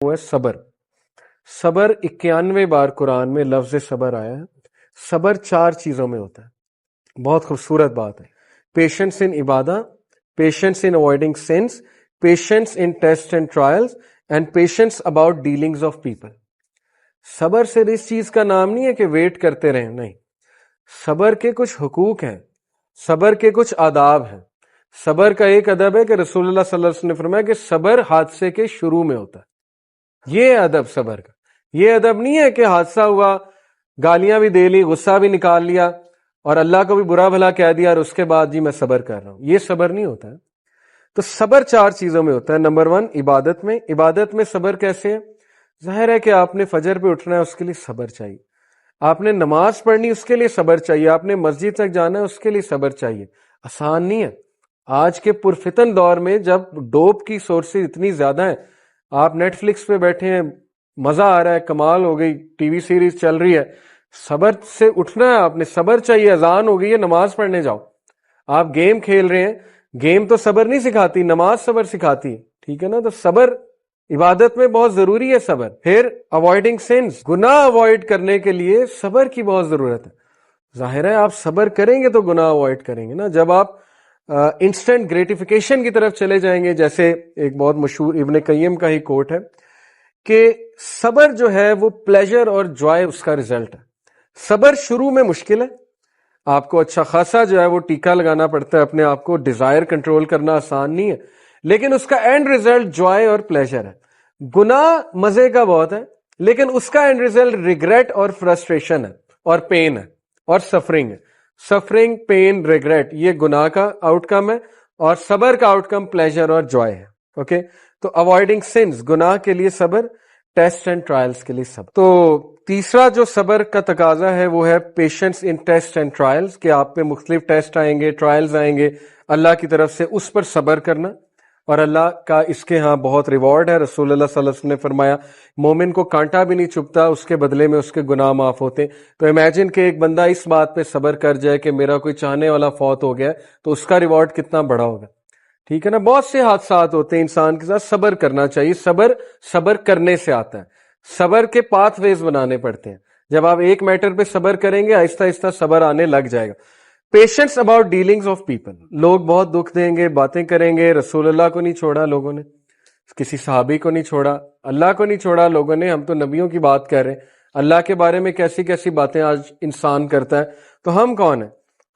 وہ ہے صبر. صبر 91 بار قرآن میں لفظ صبر آیا ہے. صبر 4 چیزوں میں ہوتا ہے. بہت خوبصورت بات ہے. Patience in Ubadah, patience in avoiding since, patience in test and trials, and patience about dealings of people. صبر سے اس چیز کا نام نہیں ہے کہ ویٹ کرتے رہیں, نہیں. صبر کے کچھ حقوق ہیں, صبر کے کچھ آداب ہیں. صبر کا ایک ادب ہے کہ رسول اللہ صلی اللہ علیہ وسلم نے فرمایا کہ صبر حادثے کے شروع میں ہوتا ہے. یہ ادب صبر کا. یہ ادب نہیں ہے کہ حادثہ ہوا, گالیاں بھی دے لی, غصہ بھی نکال لیا اور اللہ کو بھی برا بھلا کہہ دیا اور اس کے بعد جی میں صبر کر رہا ہوں. یہ صبر نہیں ہوتا ہے. تو صبر 4 چیزوں میں ہوتا ہے. نمبر 1 عبادت میں. عبادت میں صبر کیسے ہے؟ ظاہر ہے کہ آپ نے فجر پہ اٹھنا ہے, اس کے لیے صبر چاہیے. آپ نے نماز پڑھنی, اس کے لیے صبر چاہیے. آپ نے مسجد تک جانا ہے, اس کے لیے صبر چاہیے. آسان نہیں ہے. آج کے پرفتن دور میں جب ڈوپ کی سورسز اتنی زیادہ ہیں, آپ نیٹ فلکس پہ بیٹھے ہیں, مزہ آ رہا ہے, کمال ہو گئی, ٹی وی سیریز چل رہی ہے, صبر سے اٹھنا ہے. آپ نے صبر چاہیے. اذان ہو گئی ہے, نماز پڑھنے جاؤ. آپ گیم کھیل رہے ہیں, گیم تو صبر نہیں سکھاتی, نماز صبر سکھاتی ہے. ٹھیک ہے نا. تو صبر عبادت میں بہت ضروری ہے. صبر. پھر اوائڈنگ سنس, گناہ اوائڈ کرنے کے لیے صبر کی بہت ضرورت ہے. ظاہر ہے آپ صبر کریں گے تو گناہ اوائڈ کریں گے نا. جب آپ انسٹنٹ گریٹیفیکیشن کی طرف چلے جائیں گے, جیسے ایک بہت مشہور ابن قیم کا ہی کوٹ ہے کہ صبر جو ہے وہ پلیجر اور جوائے اس کا ریزلٹ ہے. صبر شروع میں مشکل ہے, آپ کو اچھا خاصا جو ہے وہ ٹیکا لگانا پڑتا ہے, اپنے آپ کو ڈیزائر کنٹرول کرنا آسان نہیں ہے, لیکن اس کا اینڈ ریزلٹ جوائے اور پلیجر ہے. گناہ مزے کا بہت ہے, لیکن اس کا اینڈ ریزلٹ ریگریٹ اور فرسٹریشن ہے اور پین ہے اور سفرنگ ہے. سفرنگ, پین, ریگریٹ, یہ گناہ کا آؤٹ کم ہے, اور صبر کا آؤٹ کم پلیجر اور جوائے ہے. اوکے. تو اوائڈنگ سنس, گناہ کے لیے صبر, ٹیسٹ اینڈ ٹرائلز کے لیے صبر. تو تیسرا جو صبر کا تقاضا ہے وہ ہے patience in test and trials, کہ آپ پہ مختلف ٹیسٹ آئیں گے, ٹرائلز آئیں گے اللہ کی طرف سے, اس پر صبر کرنا. اور اللہ کا اس کے ہاں بہت ریوارڈ ہے. رسول اللہ صلی اللہ علیہ وسلم نے فرمایا مومن کو کانٹا بھی نہیں چبھتا, اس کے بدلے میں اس کے گناہ معاف ہوتے. تو امیجن کہ ایک بندہ اس بات پہ صبر کر جائے کہ میرا کوئی چاہنے والا فوت ہو گیا, تو اس کا ریوارڈ کتنا بڑا ہوگا. ٹھیک ہے نا. بہت سے حادثات ہوتے ہیں انسان کے ساتھ, صبر کرنا چاہیے. صبر کرنے سے آتا ہے. صبر کے پاتھ ویز بنانے پڑتے ہیں. جب آپ ایک میٹر پہ صبر کریں گے, آہستہ آہستہ صبر آنے لگ جائے گا. Patience about dealings of people, لوگ بہت دکھ دیں گے, باتیں کریں گے. رسول اللہ کو نہیں چھوڑا لوگوں نے, کسی صحابی کو نہیں چھوڑا, اللہ کو نہیں چھوڑا لوگوں نے. ہم تو نبیوں کی بات کر رہے ہیں. اللہ کے بارے میں کیسی کیسی باتیں آج انسان کرتا ہے. تو ہم کون ہیں؟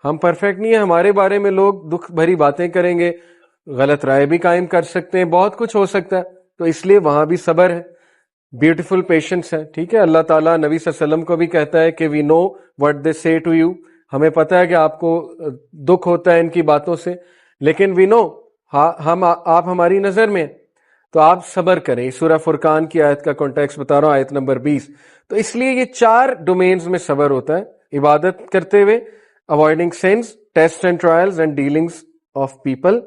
ہم پرفیکٹ نہیں ہیں. ہمارے بارے میں لوگ دکھ بھری باتیں کریں گے, غلط رائے بھی قائم کر سکتے ہیں, بہت کچھ ہو سکتا ہے. تو اس لیے وہاں بھی صبر ہے, بیوٹیفل پیشنس ہے. ٹھیک ہے. اللہ تعالیٰ نبی صلی اللہ علیہ وسلم کو بھی کہتا ہے کہ وی نو وٹ دے سے ٹو یو, ہمیں پتہ ہے کہ آپ کو دکھ ہوتا ہے ان کی باتوں سے, لیکن وی نو, آپ ہماری نظر میں. تو آپ صبر کریں. سورہ فرقان کی آیت کا کانٹیکس بتا رہا ہوں, آیت نمبر 20. تو اس لیے یہ 4 ڈومینز میں صبر ہوتا ہے. عبادت کرتے ہوئے, avoiding sense, test and trials and dealings of people.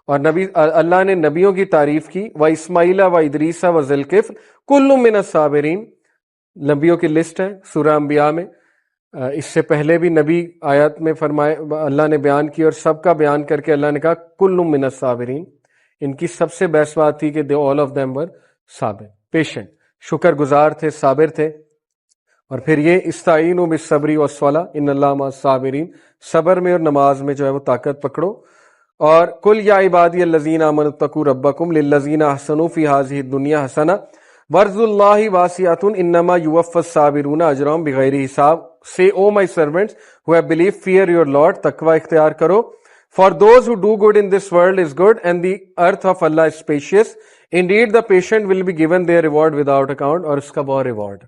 اور اللہ نے نبیوں کی تعریف کی, و اسماعیل و ادریس و ذوالکفل کل من الصابرین. نبیوں کی لسٹ ہے سورہ انبیاء میں. اس سے پہلے بھی نبی آیات میں فرمائے اللہ نے بیان کی, اور سب کا بیان کر کے اللہ نے کہا کل من الصابرین. ان کی سب سے بیسٹ بات تھی کہ they all of them were Sabir, patient, شکر گزار تھے, صابر تھے. اور پھر یہ استعینوا بالصبر والصلاۃ ان اللہ مع الصابرین, صبر میں اور نماز میں جو ہے وہ طاقت پکڑو. اور کل یا عبادی الذین آمنوا اتقوا ربکم للذین احسنوا فی ہذہ الدنیا حسنہ وارض اللہ واسعۃ انما یوفی الصابرون اجرهم بغیر حساب. Say, O my servants who have believed, fear your Lord, تقوی اختیار کرو. For those who do good in this world is good, and the earth of Allah is spacious. Indeed, the patient will be given their reward without account. اور اس کا بہت reward.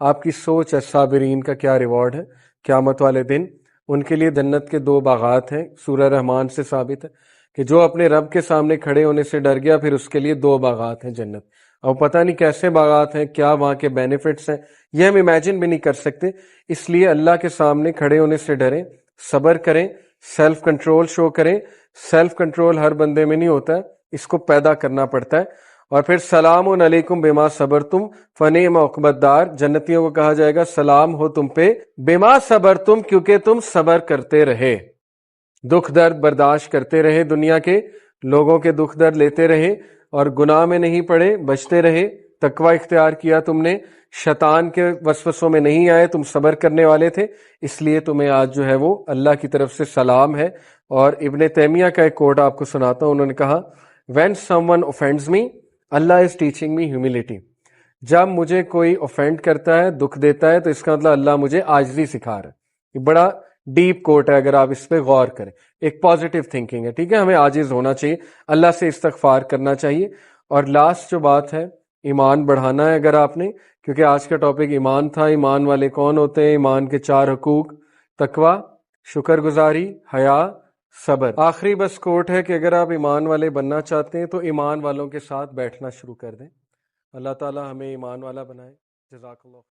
آپ کی سوچ ہے صابرین کا کیا ریوارڈ ہے قیامت والے دن. ان کے لیے جنت کے 2 باغات ہیں. سورہ رحمان سے ثابت ہے کہ جو اپنے رب کے سامنے کھڑے ہونے سے ڈر گیا, پھر اس کے لیے 2 باغات ہیں جنت. اور پتہ نہیں کیسے باغات ہیں, کیا وہاں کے بینیفٹس ہیں, یہ ہم امیجن بھی نہیں کر سکتے. اس لیے اللہ کے سامنے کھڑے ہونے سے ڈریں, صبر کریں, سیلف کنٹرول شو کریں. سیلف کنٹرول ہر بندے میں نہیں ہوتا ہے, اس کو پیدا کرنا پڑتا ہے. اور پھر سلام علیکم بما صبرتم فنعم عقبی الدار. جنتیوں کو کہا جائے گا سلام ہو تم پہ بما صبرتم, کیونکہ تم صبر کرتے رہے, دکھ درد برداشت کرتے رہے, دنیا کے لوگوں کے دکھ درد لیتے رہے, اور گناہ میں نہیں پڑے, بچتے رہے, تقوی اختیار کیا تم نے، شیطان کے وسوسوں میں نہیں آئے، تم صبر کرنے والے تھے، اس لیے تمہیں آج جو ہے وہ اللہ کی طرف سے سلام ہے۔ اور ابن تیمیہ کا ایک کوٹ آپ کو سناتا ہوں، انہوں نے کہا when someone offends me Allah is teaching me humility۔ جب مجھے کوئی offend کرتا ہے، دکھ دیتا ہے، تو اس کا مطلب اللہ مجھے عاجزی سکھا رہا ہے۔ یہ بڑا ڈیپ کوٹ ہے، اگر آپ اس پہ غور کریں، ایک پازیٹیو تھنکنگ ہے، ٹھیک ہے، ہمیں عاجز ہونا چاہیے، اللہ سے استغفار کرنا چاہیے۔ اور لاسٹ جو بات ہے، ایمان بڑھانا ہے اگر آپ نے، کیونکہ آج کا ٹاپک ایمان تھا، ایمان والے کون ہوتے ہیں، ایمان کے 4 حقوق، تقوی، شکر گزاری، حیا، صبر۔ آخری بس کوٹ ہے کہ اگر آپ ایمان والے بننا چاہتے ہیں تو ایمان والوں کے ساتھ بیٹھنا شروع کر دیں۔ اللہ تعالی ہمیں ایمان والا بنائے۔ جزاک اللہ۔